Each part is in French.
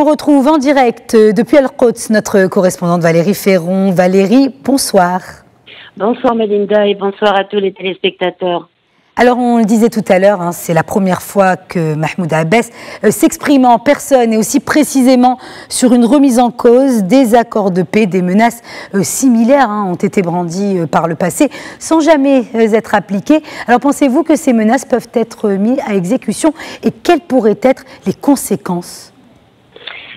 on retrouve en direct depuis Al-Quds notre correspondante Valérie Ferron. Valérie, bonsoir. Bonsoir Melinda et bonsoir à tous les téléspectateurs. Alors on le disait tout à l'heure, c'est la première fois que Mahmoud Abbas s'exprime en personne et aussi précisément sur une remise en cause des accords de paix. Des menaces similaires ont été brandies par le passé sans jamais être appliquées. Alors pensez-vous que ces menaces peuvent être mises à exécution et quelles pourraient être les conséquences ?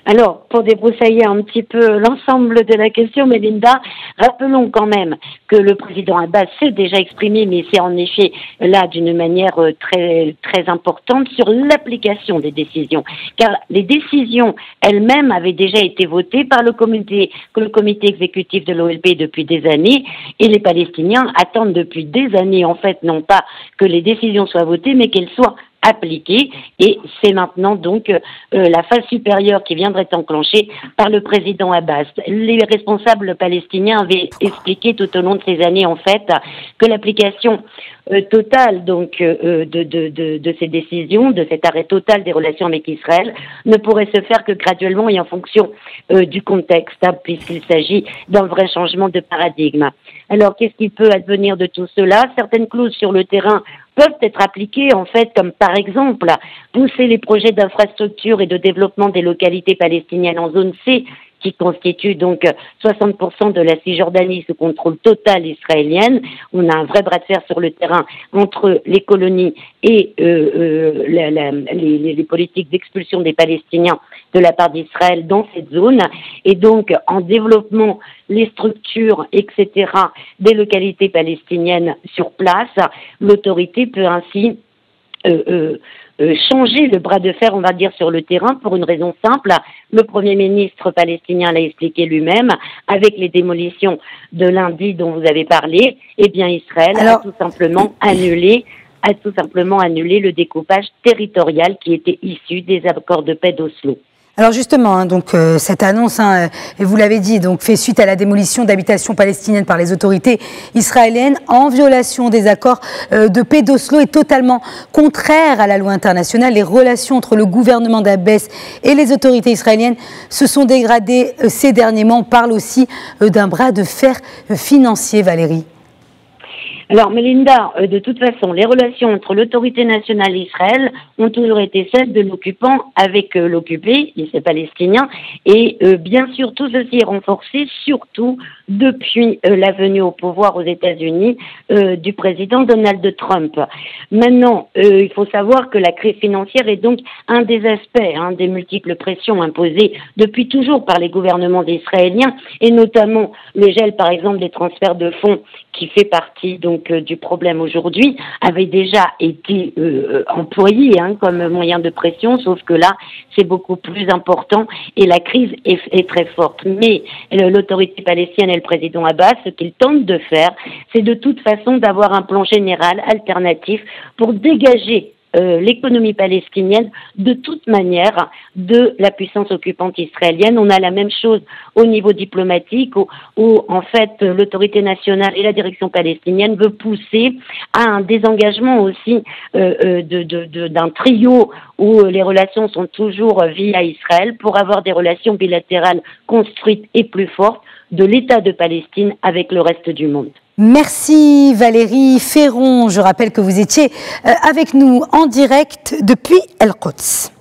Alors, pour débroussailler un petit peu l'ensemble de la question, Melinda, rappelons quand même que le président Abbas s'est déjà exprimé, mais c'est en effet là d'une manière très très importante sur l'application des décisions, car les décisions elles-mêmes avaient déjà été votées par le comité exécutif de l'OLP depuis des années, et les Palestiniens attendent depuis des années en fait non pas que les décisions soient votées, mais qu'elles soient appliquée, et c'est maintenant donc la phase supérieure qui viendrait être enclenchée par le président Abbas. Les responsables palestiniens avaient expliqué tout au long de ces années en fait que l'application totale donc de ces décisions, de cet arrêt total des relations avec Israël ne pourrait se faire que graduellement et en fonction du contexte, puisqu'il s'agit d'un vrai changement de paradigme. Alors qu'est-ce qui peut advenir de tout cela? Certaines clauses sur le terrain peuvent être appliquées en fait, comme par exemple pousser les projets d'infrastructure et de développement des localités palestiniennes en zone C, qui constitue donc 60% de la Cisjordanie sous contrôle total israélienne. On a un vrai bras de fer sur le terrain entre les colonies et les politiques d'expulsion des Palestiniens de la part d'Israël dans cette zone. Et donc, en développement les structures, etc., des localités palestiniennes sur place, l'autorité peut ainsi changer le bras de fer, on va dire, sur le terrain pour une raison simple. Le Premier ministre palestinien l'a expliqué lui-même, avec les démolitions de lundi dont vous avez parlé, eh bien Israël a tout simplement annulé le découpage territorial qui était issu des accords de paix d'Oslo. Alors justement, donc cette annonce, vous l'avez dit, donc fait suite à la démolition d'habitations palestiniennes par les autorités israéliennes en violation des accords de paix d'Oslo, est totalement contraire à la loi internationale. Les relations entre le gouvernement d'Abbas et les autorités israéliennes se sont dégradées ces derniers mois. On parle aussi d'un bras de fer financier, Valérie. Alors, Melinda, de toute façon, les relations entre l'autorité nationale et Israël ont toujours été celles de l'occupant avec l'occupé, les Palestiniens, et bien sûr, tout ceci est renforcé, surtout depuis la venue au pouvoir aux États-Unis du président Donald Trump. Maintenant, il faut savoir que la crise financière est donc un des aspects des multiples pressions imposées depuis toujours par les gouvernements israéliens, et notamment le gel, par exemple, des transferts de fonds qui fait partie donc du problème aujourd'hui, avait déjà été employé comme moyen de pression, sauf que là, c'est beaucoup plus important et la crise est très forte. Mais l'autorité palestinienne et le président Abbas, ce qu'ils tentent de faire, c'est de toute façon d'avoir un plan général alternatif pour dégager l'économie palestinienne de toute manière de la puissance occupante israélienne. On a la même chose au niveau diplomatique où en fait l'autorité nationale et la direction palestinienne veut pousser à un désengagement aussi d'un trio où les relations sont toujours via Israël pour avoir des relations bilatérales construites et plus fortes de l'État de Palestine avec le reste du monde. Merci Valérie Ferron. Je rappelle que vous étiez avec nous en direct depuis Al-Quds.